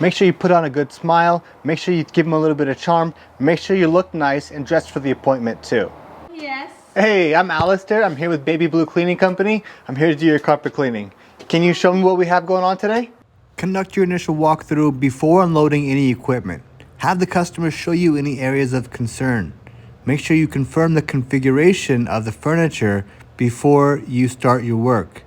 Make sure you put on a good smile. Make sure you give them a little bit of charm. Make sure you look nice and dressed for the appointment too. Yes. Hey, I'm Alistair. I'm here with Baby Blue Cleaning Company. I'm here to do your carpet cleaning. Can you show me what we have going on today? Conduct your initial walkthrough before unloading any equipment. Have the customer show you any areas of concern. Make sure you confirm the configuration of the furniture before you start your work.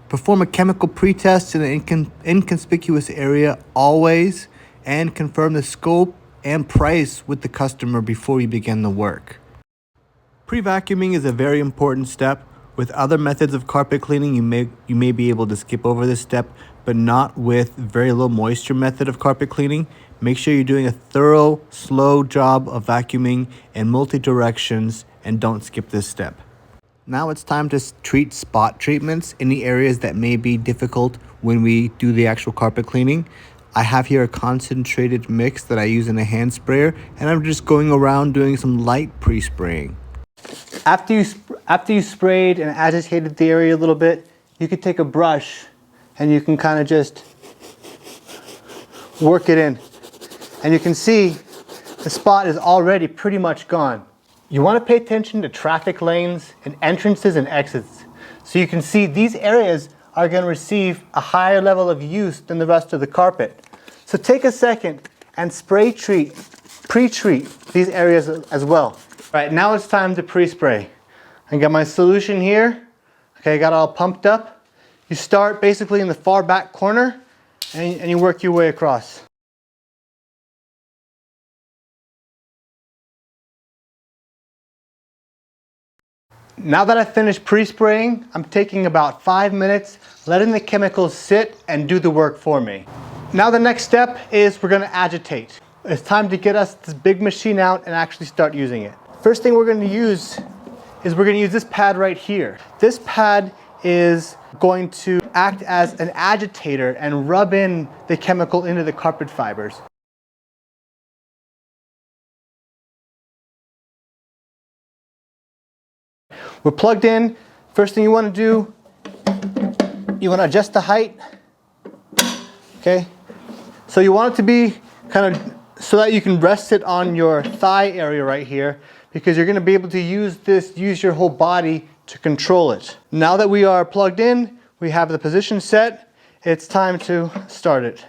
Perform a chemical pretest in an inconspicuous area always, and confirm the scope and price with the customer before you begin the work. Pre-vacuuming is a very important step. With other methods of carpet cleaning, you may be able to skip over this step, but not with very low moisture method of carpet cleaning. Make sure you're doing a thorough, slow job of vacuuming in multi-directions and don't skip this step. Now it's time to treat spot treatments in the areas that may be difficult when we do the actual carpet cleaning. I have here a concentrated mix that I use in a hand sprayer, and I'm just going around doing some light pre-spraying. After you sprayed and agitated the area a little bit, you could take a brush and you can kind of just work it in. And you can see the spot is already pretty much gone. You want to pay attention to traffic lanes and entrances and exits. So you can see these areas are going to receive a higher level of use than the rest of the carpet. So take a second and pre-treat these areas as well. All right, now it's time to pre-spray. I got my solution here. Okay, I got it all pumped up. You start basically in the far back corner and you work your way across. Now that I've finished pre-spraying, I'm taking about 5 minutes, letting the chemicals sit and do the work for me. Now the next step is we're going to agitate. It's time to get us this big machine out and actually start using it. First thing we're going to use is this pad right here. This pad is going to act as an agitator and rub in the chemical into the carpet fibers. We're plugged in. First thing you want to do, you want to adjust the height. Okay, so you want it to be kind of so that you can rest it on your thigh area right here, because you're going to be able to use your whole body to control it. Now that we are plugged in, we have the position set, it's time to start it.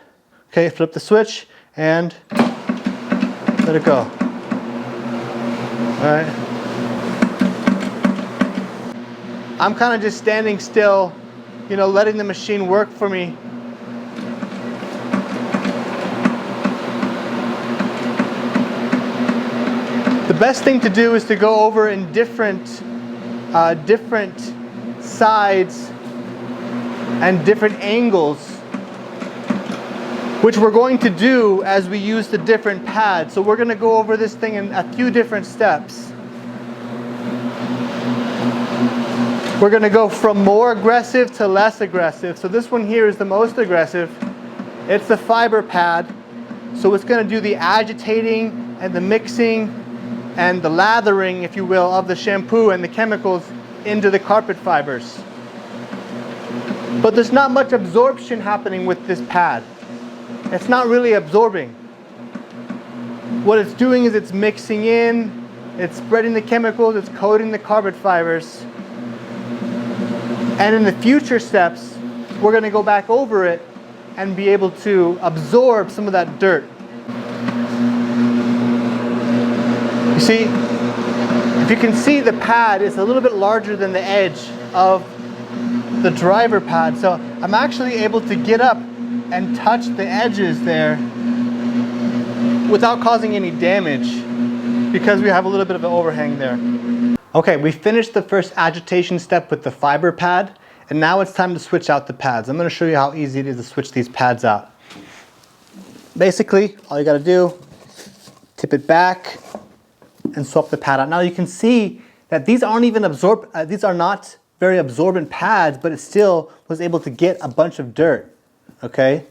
Okay, flip the switch and let it go. All right. I'm kind of just standing still, you know, letting the machine work for me. The best thing to do is to go over in different sides and different angles, which we're going to do as we use the different pads. So we're going to go over this thing in a few different steps. We're going to go from more aggressive to less aggressive. So this one here is the most aggressive. It's the fiber pad. So it's going to do the agitating and the mixing and the lathering, if you will, of the shampoo and the chemicals into the carpet fibers. But there's not much absorption happening with this pad. It's not really absorbing. What it's doing is it's mixing in, it's spreading the chemicals, it's coating the carpet fibers. And in the future steps, we're going to go back over it and be able to absorb some of that dirt. You see, if you can see, the pad is a little bit larger than the edge of the driver pad. So I'm actually able to get up and touch the edges there without causing any damage, because we have a little bit of an overhang there. Okay, we finished the first agitation step with the fiber pad, and now it's time to switch out the pads. I'm going to show you how easy it is to switch these pads out. Basically, all you got to do, tip it back and swap the pad out. Now you can see that these aren't even these are not very absorbent pads, but it still was able to get a bunch of dirt. Okay,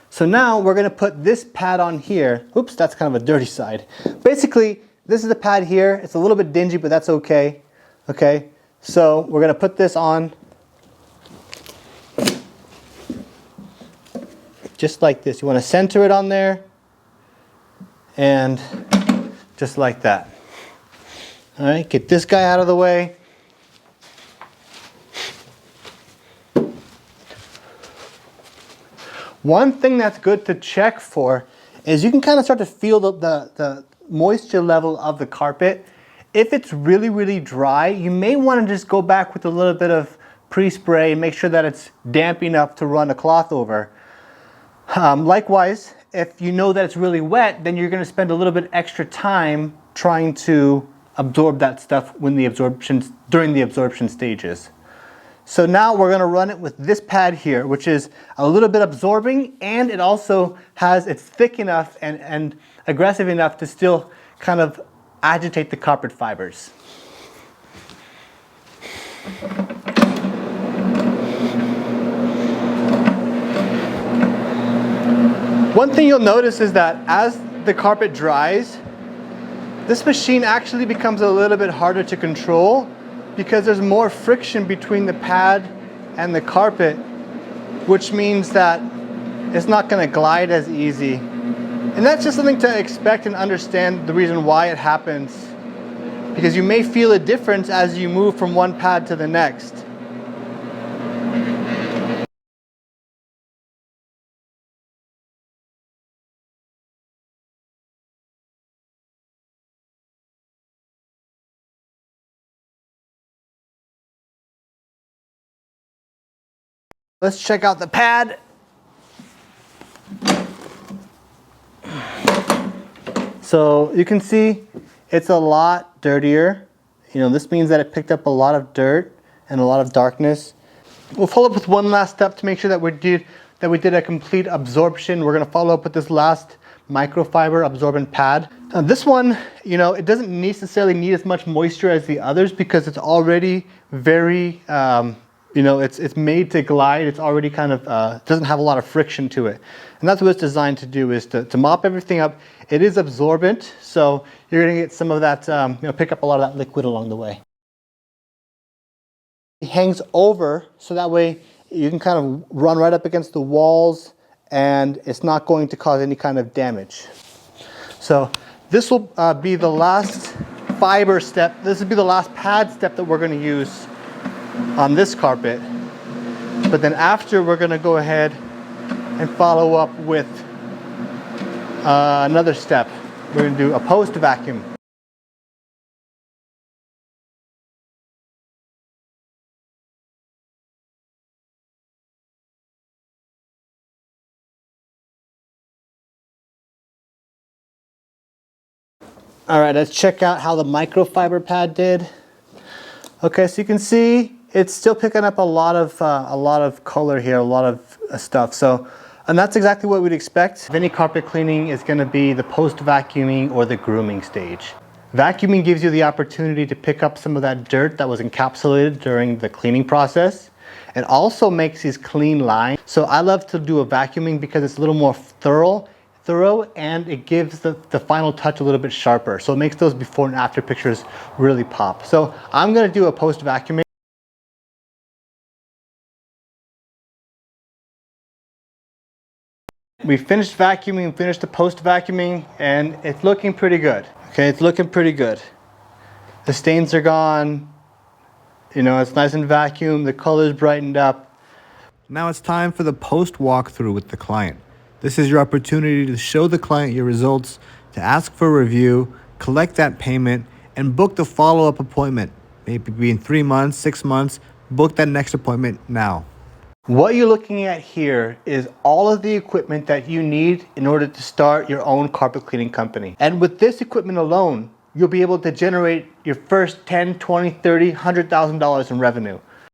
so now we're going to put this pad on here. Oops, that's kind of a dirty side. Basically, this is the pad here. It's a little bit dingy, but that's okay. Okay, so we're going to put this on. just like this. You want to center it on there, and just like that. All right, get this guy out of the way. One thing that's good to check for is you can kind of start to feel the moisture level of the carpet. If it's really, really dry, you may want to just go back with a little bit of pre-spray and make sure that it's damp enough to run a cloth over. Likewise, if you know that it's really wet, then you're going to spend a little bit extra time trying to absorb that stuff during the absorption stages. So now we're going to run it with this pad here, which is a little bit absorbing, and it also it's thick enough and aggressive enough to still kind of agitate the carpet fibers. One thing you'll notice is that as the carpet dries, this machine actually becomes a little bit harder to control because there's more friction between the pad and the carpet, which means that it's not going to glide as easy. And that's just something to expect and understand the reason why it happens, because you may feel a difference as you move from one pad to the next. Let's check out the pad. So you can see it's a lot dirtier. You know, this means that it picked up a lot of dirt and a lot of darkness. We'll follow up with one last step to make sure that we did a complete absorption. We're going to follow up with this last microfiber absorbent pad. This one, you know, it doesn't necessarily need as much moisture as the others because it's already very you know, it's made to glide. It's already kind of, doesn't have a lot of friction to it. And that's what it's designed to do, is to mop everything up. It is absorbent, so you're gonna get some of that, you know, pick up a lot of that liquid along the way. It hangs over, so that way you can kind of run right up against the walls and it's not going to cause any kind of damage. So this will be the last fiber step. This will be the last pad step that we're gonna use on this carpet, but then after we're going to go ahead and follow up with another step. We're going to do a post vacuum. All right, let's check out how the microfiber pad did. Okay, so you can see it's still picking up a lot of color here, a lot of stuff. So, and that's exactly what we'd expect. If any carpet cleaning is going to be the post vacuuming or the grooming stage. Vacuuming gives you the opportunity to pick up some of that dirt that was encapsulated during the cleaning process. It also makes these clean lines. So I love to do a vacuuming because it's a little more thorough, and it gives the final touch a little bit sharper. So it makes those before and after pictures really pop. So I'm going to do a post vacuuming. We finished vacuuming, finished the post vacuuming, and it's looking pretty good. Okay, it's looking pretty good. The stains are gone. You know, it's nice and vacuumed. The color's brightened up. Now it's time for the post walkthrough with the client. This is your opportunity to show the client your results, to ask for a review, collect that payment, and book the follow-up appointment. Maybe in 3 months, 6 months, book that next appointment now. What you're looking at here is all of the equipment that you need in order to start your own carpet cleaning company. And with this equipment alone, you'll be able to generate your first $10, $20, $30, $100,000 in revenue.